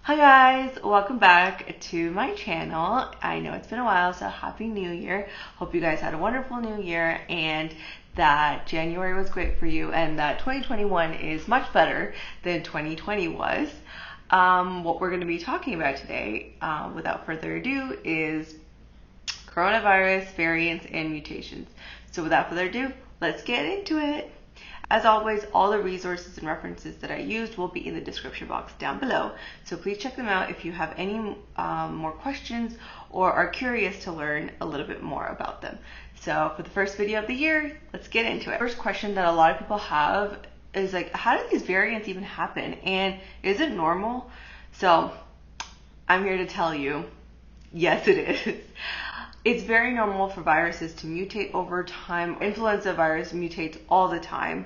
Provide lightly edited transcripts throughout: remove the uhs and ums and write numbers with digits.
Hi guys, welcome back to my channel. I know it's been a while, so happy new year. Hope you guys had a wonderful new year and that January was great for you and that 2021 is much better than 2020 was. What we're going to be talking about today, without further ado, is coronavirus variants and mutations. So without further ado, let's get into it. As always, all the resources and references that I used will be in the description box down below. So please check them out if you have any more questions or are curious to learn a little bit more about them. So for the first video of the year, let's get into it. First question that a lot of people have is like, how do these variants even happen? And is it normal? So I'm here to tell you, yes, it is. It's very normal for viruses to mutate over time. Influenza virus mutates all the time.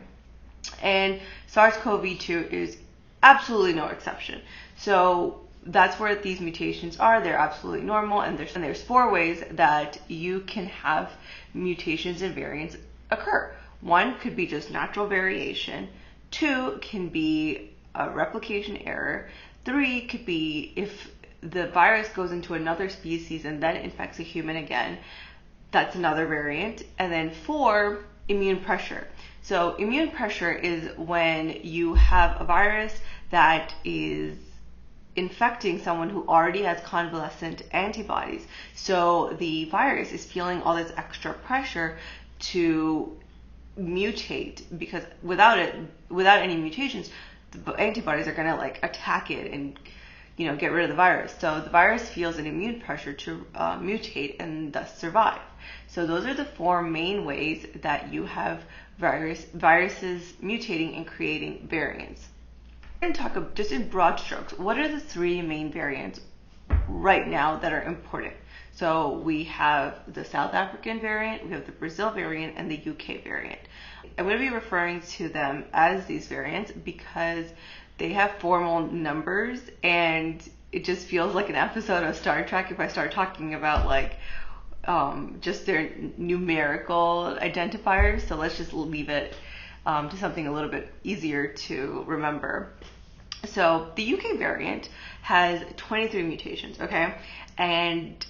And SARS-CoV-2 is absolutely no exception. So that's where these mutations are. They're absolutely normal. And there's 4 ways that you can have mutations and variants occur. 1 could be just natural variation. 2 can be a replication error. 3 could be if the virus goes into another species and then infects a human again. That's another variant. And then 4, immune pressure. So immune pressure is when you have a virus that is infecting someone who already has convalescent antibodies. So the virus is feeling all this extra pressure to mutate, because without any mutations, the antibodies are going to like attack it and get rid of the virus. So the virus feels an immune pressure to mutate and thus survive. So those are the 4 main ways that you have viruses mutating and creating variants. We're going to talk just in broad strokes. What are the 3 main variants right now that are important? So we have the South African variant, we have the Brazil variant, and the UK variant. I'm going to be referring to them as these variants because they have formal numbers, and it just feels like an episode of Star Trek if I start talking about like just their numerical identifiers. So let's just leave it to something a little bit easier to remember. So the UK variant has 23 mutations, okay? And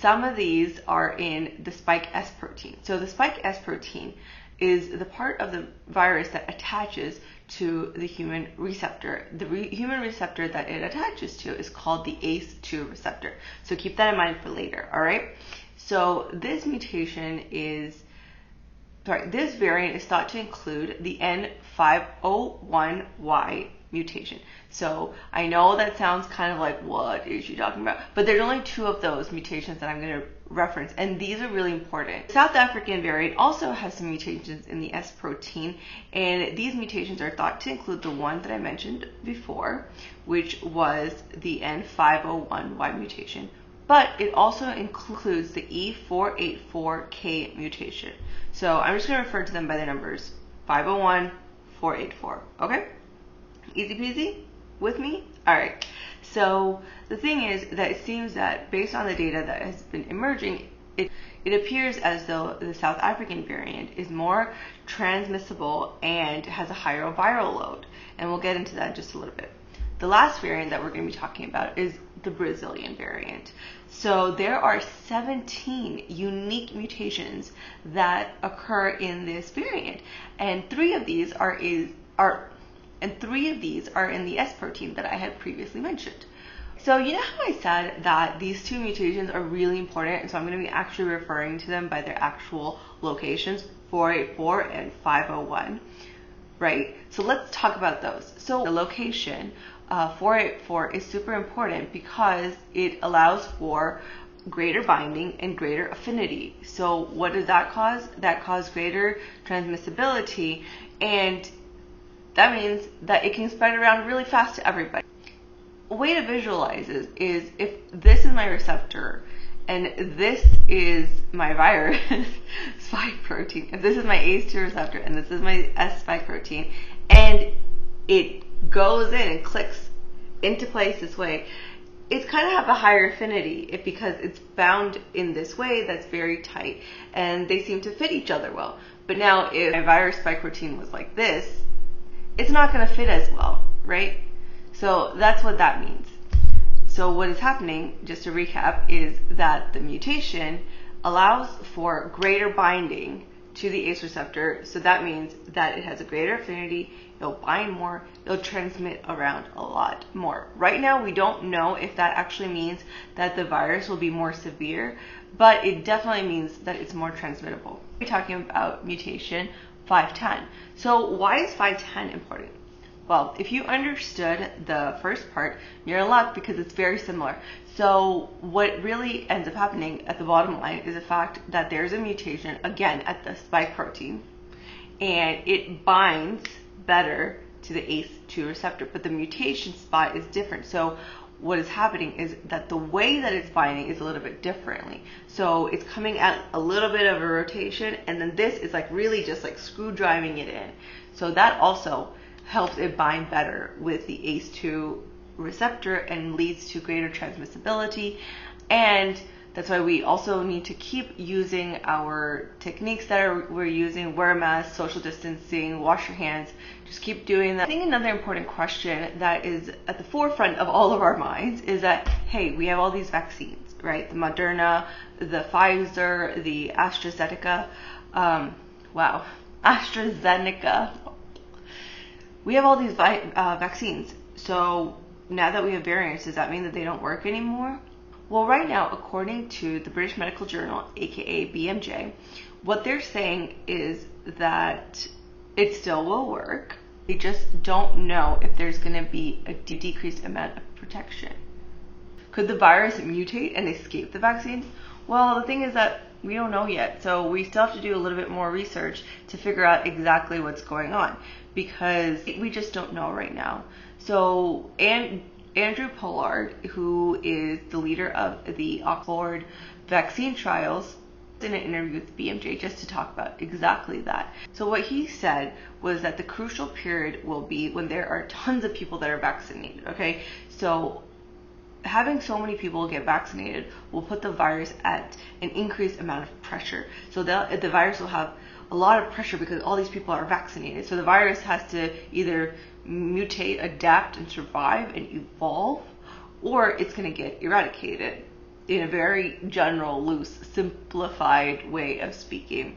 some of these are in the spike S protein. So the spike S protein is the part of the virus that attaches to the human receptor. The human receptor that it attaches to is called the ACE2 receptor. So keep that in mind for later, all right? So this variant is thought to include the N501Y mutation. So I know that sounds kind of like, what is she talking about? But there's only 2 of those mutations that I'm going to reference, and these are really important. The South African variant also has some mutations in the S protein, and these mutations are thought to include the one that I mentioned before, which was the N501Y mutation. But it also includes the E484K mutation. So I'm just going to refer to them by the numbers 501, 484. Okay? Easy peasy with me? All right. So the thing is that it seems that based on the data that has been emerging, it appears as though the South African variant is more transmissible and has a higher viral load. And we'll get into that in just a little bit. The last variant that we're going to be talking about is the Brazilian variant. So there are 17 unique mutations that occur in this variant, and 3 of these are in the S protein that I had previously mentioned. So you know how I said that these 2 mutations are really important, and so I'm going to be actually referring to them by their actual locations, 484 and 501, right? So let's talk about those. So the location 484 is super important because it allows for greater binding and greater affinity. So what did that cause? That caused greater transmissibility, and that means that it can spread around really fast to everybody. A way to visualize is if this is my receptor and this is my virus spike protein, if this is my ACE2 receptor and this is my S spike protein, and it goes in and clicks into place this way, it's kind of have a higher affinity because it's bound in this way that's very tight, and they seem to fit each other well. But now if my virus spike protein was like this, it's not going to fit as well, right? So that's what that means. So what is happening, just to recap, is that the mutation allows for greater binding to the ACE receptor. So that means that it has a greater affinity, it'll bind more, it'll transmit around a lot more. Right now, we don't know if that actually means that the virus will be more severe, but it definitely means that it's more transmittable. We're talking about mutation 510. So why is 510 important? Well, if you understood the first part, you're in luck because it's very similar. So what really ends up happening at the bottom line is the fact that there's a mutation, again, at the spike protein, and it binds better to the ACE2 receptor, but the mutation spot is different. So what is happening is that the way that it's binding is a little bit differently. So it's coming at a little bit of a rotation, and then this is like really just like screw driving it in. So that also helps it bind better with the ACE2 receptor and leads to greater transmissibility. And that's why we also need to keep using our techniques that we're using: wear a mask, social distancing, wash your hands, just keep doing that. I think another important question that is at the forefront of all of our minds is that, hey, we have all these vaccines, right? The Moderna, the Pfizer, the AstraZeneca, AstraZeneca. We have all these vaccines. So now that we have variants, does that mean that they don't work anymore? Well, right now, according to the British Medical Journal, aka BMJ, what they're saying is that it still will work. They just don't know if there's going to be a decreased amount of protection. Could the virus mutate and escape the vaccine? Well, the thing is that we don't know yet. So we still have to do a little bit more research to figure out exactly what's going on, because we just don't know right now. So, Andrew Pollard, who is the leader of the Oxford vaccine trials, in an interview with BMJ just to talk about exactly that. So what he said was that the crucial period will be when there are tons of people that are vaccinated, okay? So having so many people get vaccinated will put the virus at an increased amount of pressure. So the virus will have a lot of pressure because all these people are vaccinated. So the virus has to either mutate, adapt, and survive and evolve, or it's going to get eradicated, in a very general, loose, simplified way of speaking.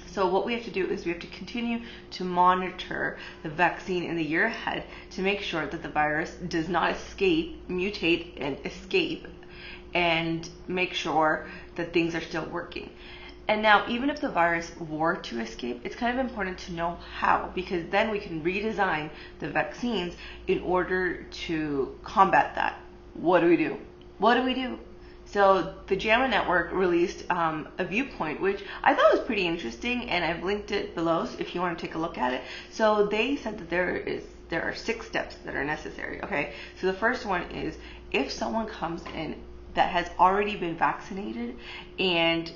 So what we have to do is we have to continue to monitor the vaccine in the year ahead to make sure that the virus does not mutate and escape, and make sure that things are still working. And now, even if the virus were to escape, it's kind of important to know how, because then we can redesign the vaccines in order to combat that. What do we do? What do we do? So the JAMA Network released a viewpoint, which I thought was pretty interesting, and I've linked it below if you want to take a look at it. So they said that there are 6 steps that are necessary. Okay, so the first one is, if someone comes in that has already been vaccinated and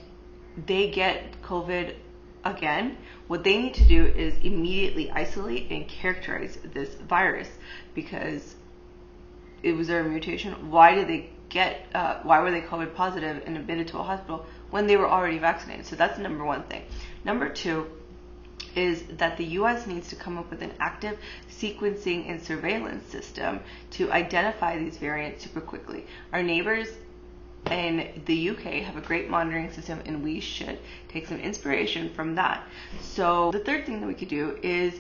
they get COVID again, what they need to do is immediately isolate and characterize this virus, because it was their mutation. Why were they COVID positive and admitted to a hospital when they were already vaccinated? So that's number one thing. Number 2 is that the US needs to come up with an active sequencing and surveillance system to identify these variants super quickly. Our neighbors in the UK have a great monitoring system, and we should take some inspiration from that. So the third thing that we could do is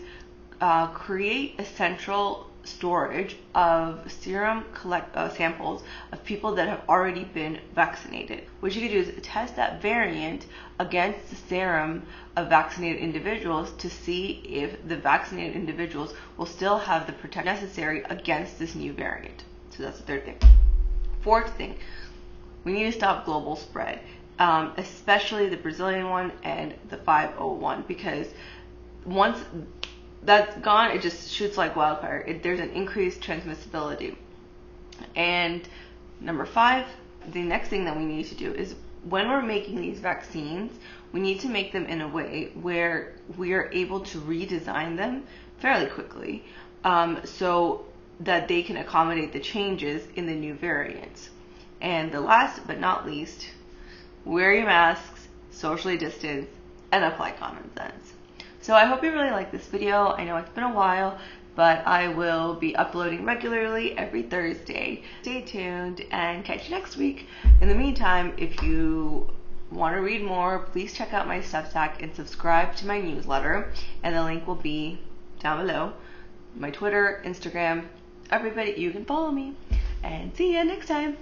create a central storage of serum samples of people that have already been vaccinated. What you could do is test that variant against the serum of vaccinated individuals to see if the vaccinated individuals will still have the protection necessary against this new variant. So that's the third thing. Fourth thing, we need to stop global spread, especially the Brazilian one and the 501, because once that's gone, it just shoots like wildfire. There's an increased transmissibility. And number 5, the next thing that we need to do is, when we're making these vaccines, we need to make them in a way where we are able to redesign them fairly quickly, so that they can accommodate the changes in the new variants. And the last but not least, wear your masks, socially distance, and apply common sense. So I hope you really like this video. I know it's been a while, but but I will be uploading regularly every Thursday. Stay tuned and catch you next week. In the meantime, if you want to read more, please check out my Substack and subscribe to my newsletter, and the link will be down below. My Twitter, Instagram, everybody, you can follow me, and see you next time.